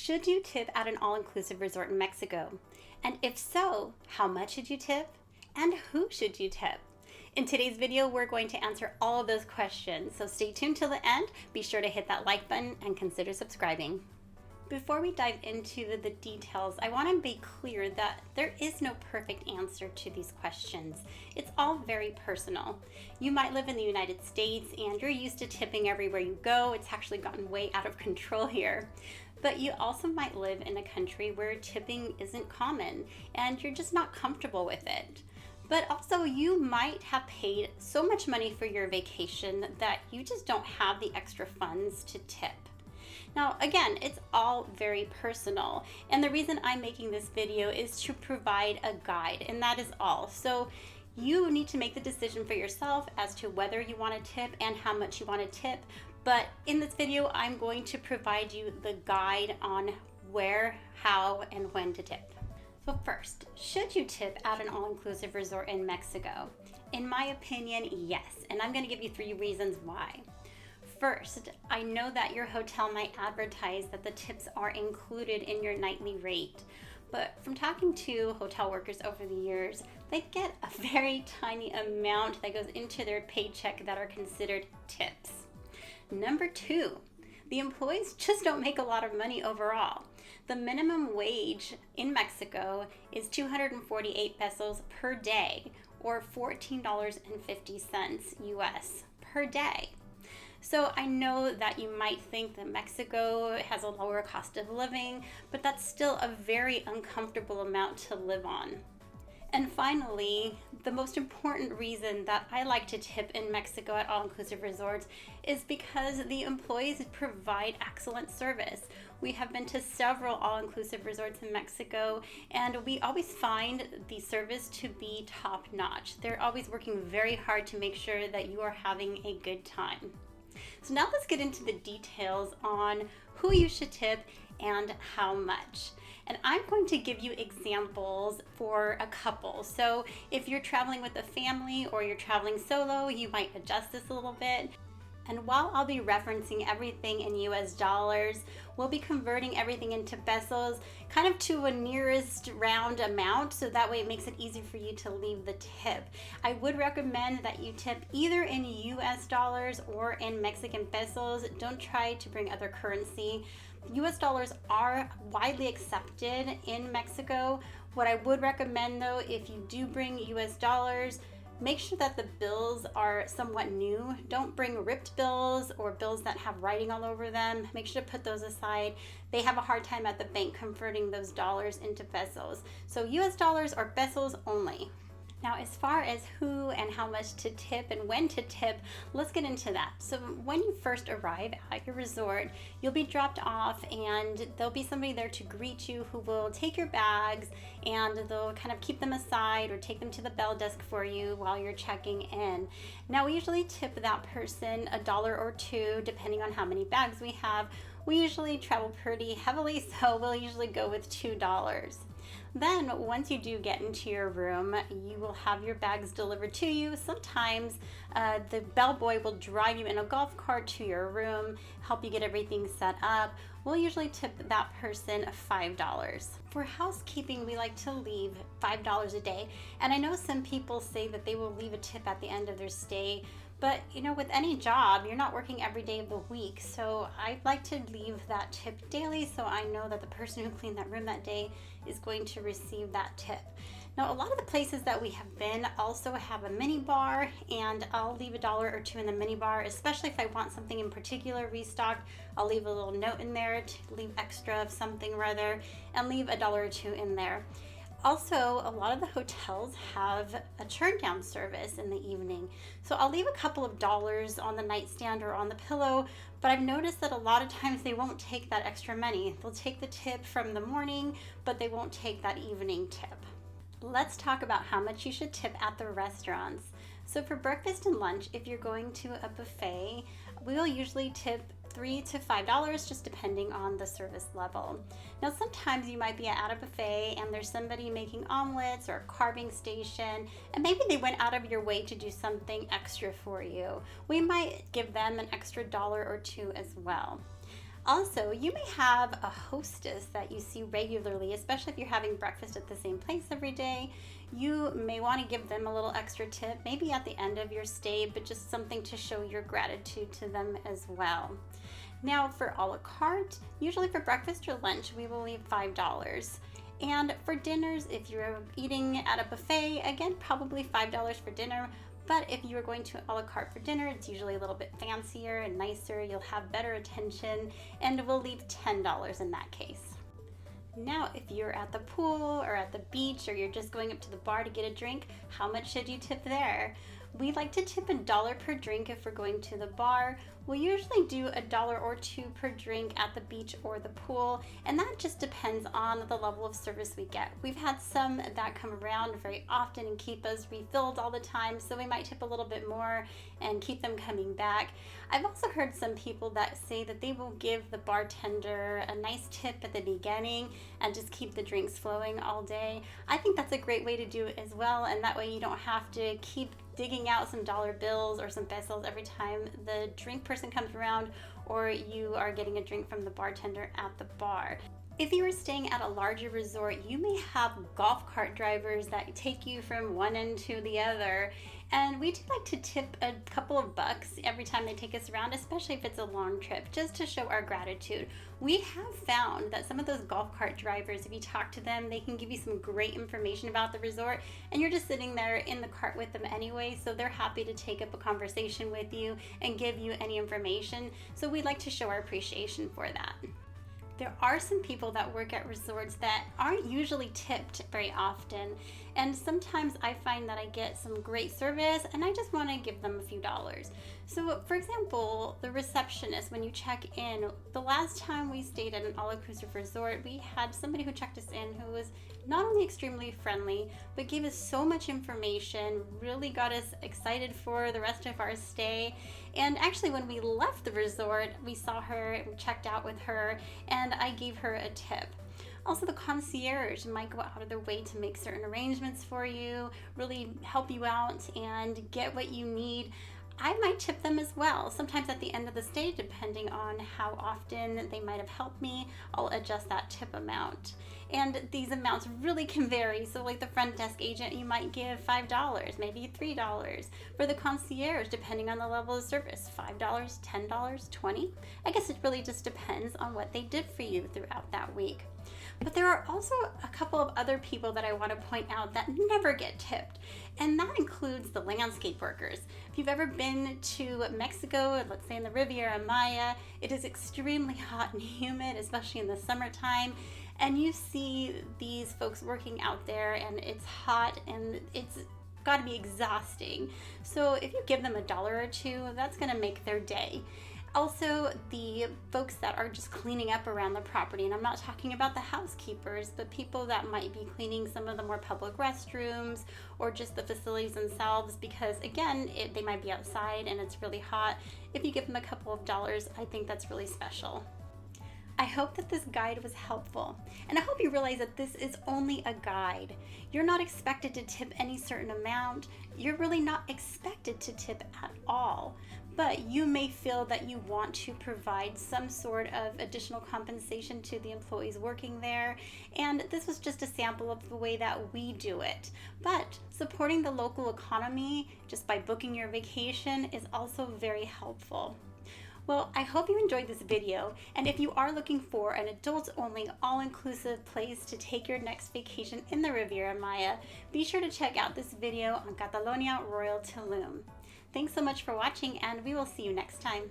Should you tip at an all-inclusive resort in Mexico? And if so, how much should you tip? And who should you tip? In today's video, we're going to answer all of those questions, so stay tuned till the end. Be sure to hit that like button and consider subscribing. Before we dive into the details, I want to be clear that there is no perfect answer to these questions. It's all very personal. You might live in the United States and you're used to tipping everywhere you go. It's actually gotten way out of control here. But you also might live in a country where tipping isn't common and you're just not comfortable with it. But also you might have paid so much money for your vacation that you just don't have the extra funds to tip. Now, again, it's all very personal, and the reason I'm making this video is to provide a guide, and that is all. So you need to make the decision for yourself as to whether you want to tip and how much you want to tip. But in this video, I'm going to provide you the guide on where, how, and when to tip. So first, should you tip at an all-inclusive resort in Mexico? In my opinion, yes, and I'm going to give you 3 reasons why. First, I know that your hotel might advertise that the tips are included in your nightly rate, but from talking to hotel workers over the years, they get a very tiny amount that goes into their paycheck that are considered tips. Number 2, the employees just don't make a lot of money overall. The minimum wage in Mexico is 248 pesos per day, or $14.50 US per day. So I know that you might think that Mexico has a lower cost of living, but that's still a very uncomfortable amount to live on. And finally, the most important reason that I like to tip in Mexico at all-inclusive resorts is because the employees provide excellent service. We have been to several all-inclusive resorts in Mexico, and we always find the service to be top-notch. They're always working very hard to make sure that you are having a good time. So now let's get into the details on who you should tip and how much. And I'm going to give you examples for a couple. So if you're traveling with a family or you're traveling solo, you might adjust this a little bit. And while I'll be referencing everything in US dollars, we'll be converting everything into pesos kind of to a nearest round amount, so that way it makes it easy for you to leave the tip. I would recommend that you tip either in US dollars or in Mexican pesos. Don't try to bring other currency. US dollars are widely accepted in Mexico. What I would recommend though, if you do bring US dollars, make sure that the bills are somewhat new. Don't bring ripped bills or bills that have writing all over them. Make sure to put those aside. They have a hard time at the bank converting those dollars into pesos. So US dollars or pesos only. Now, as far as who and how much to tip and when to tip, let's get into that. So when you first arrive at your resort, you'll be dropped off and there'll be somebody there to greet you who will take your bags and they'll kind of keep them aside or take them to the bell desk for you while you're checking in. Now, we usually tip that person $1 or $2 depending on how many bags we have. We usually travel pretty heavily, so we'll usually go with $2. Then once you do get into your room, you will have your bags delivered to you. Sometimes the bellboy will drive you in a golf cart to your room, help you get everything set up. We'll usually tip that person $5. For housekeeping, we like to leave $5 a day. And I know some people say that they will leave a tip at the end of their stay. But you know, with any job, you're not working every day of the week. So I like to leave that tip daily so I know that the person who cleaned that room that day is going to receive that tip. Now, a lot of the places that we have been also have a mini bar, and I'll leave $1 or $2 in the mini bar, especially if I want something in particular restocked. I'll leave a little note in there to leave extra of something rather, and leave $1 or $2 in there. Also, a lot of the hotels have a turn down service in the evening. So I'll leave a couple of dollars on the nightstand or on the pillow, but I've noticed that a lot of times they won't take that extra money. They'll take the tip from the morning, but they won't take that evening tip. Let's talk about how much you should tip at the restaurants. So for breakfast and lunch, if you're going to a buffet, we'll usually tip $3 to $5, just depending on the service level. Now, sometimes you might be at a buffet and there's somebody making omelets or a carving station, and maybe they went out of your way to do something extra for you. We might give them an extra $1 or $2 as well. Also, you may have a hostess that you see regularly, especially if you're having breakfast at the same place every day. You may want to give them a little extra tip, maybe at the end of your stay, but just something to show your gratitude to them as well. Now, for a la carte, usually for breakfast or lunch, we will leave $5. And for dinners, if you're eating at a buffet, again, probably $5 for dinner. But if you're going to a la carte for dinner, it's usually a little bit fancier and nicer. You'll have better attention, and we'll leave $10 in that case. Now, if you're at the pool or at the beach or you're just going up to the bar to get a drink, how much should you tip there? We like to tip $1 per drink if we're going to the bar. We'll usually do $1 or $2 per drink at the beach or the pool, and that just depends on the level of service we get. We've had some that come around very often and keep us refilled all the time, so we might tip a little bit more and keep them coming back. I've also heard some people that say that they will give the bartender a nice tip at the beginning and just keep the drinks flowing all day. I think that's a great way to do it as well, and that way you don't have to keep digging out some dollar bills or some pesos every time the drink person comes around or you are getting a drink from the bartender at the bar. If you are staying at a larger resort, you may have golf cart drivers that take you from one end to the other. And we do like to tip a couple of bucks every time they take us around, especially if it's a long trip, just to show our gratitude. We have found that some of those golf cart drivers, if you talk to them, they can give you some great information about the resort, and you're just sitting there in the cart with them anyway, so they're happy to take up a conversation with you and give you any information. So we like to show our appreciation for that. There are some people that work at resorts that aren't usually tipped very often, and sometimes I find that I get some great service and I just want to give them a few dollars. So for example, the receptionist, when you check in, the last time we stayed at an all-inclusive resort, we had somebody who checked us in who was not only extremely friendly, but gave us so much information, really got us excited for the rest of our stay. And actually, when we left the resort, we saw her and we checked out with her, and I gave her a tip. Also, the concierge might go out of their way to make certain arrangements for you, really help you out and get what you need. I might tip them as well. Sometimes at the end of the stay, depending on how often they might have helped me, I'll adjust that tip amount. And these amounts really can vary. So like the front desk agent, you might give $5, maybe $3. For the concierge, depending on the level of service, $5, $10, $20. I guess it really just depends on what they did for you throughout that week. But there are also a couple of other people that I want to point out that never get tipped, and that includes the landscape workers. If you've ever been to Mexico, let's say in the Riviera Maya, it is extremely hot and humid, especially in the summertime, and you see these folks working out there and it's hot and it's got to be exhausting. So if you give them $1 or $2, that's going to make their day. Also, the folks that are just cleaning up around the property, and I'm not talking about the housekeepers, but people that might be cleaning some of the more public restrooms or just the facilities themselves, because again, they might be outside and it's really hot. If you give them a couple of dollars, I think that's really special. I hope that this guide was helpful, and I hope you realize that this is only a guide. You're not expected to tip any certain amount. You're really not expected to tip at all, but you may feel that you want to provide some sort of additional compensation to the employees working there, and this was just a sample of the way that we do it. But supporting the local economy just by booking your vacation is also very helpful. Well, I hope you enjoyed this video, and if you are looking for an adults-only, all-inclusive place to take your next vacation in the Riviera Maya, be sure to check out this video on Catalonia Royal Tulum. Thanks so much for watching, and we will see you next time.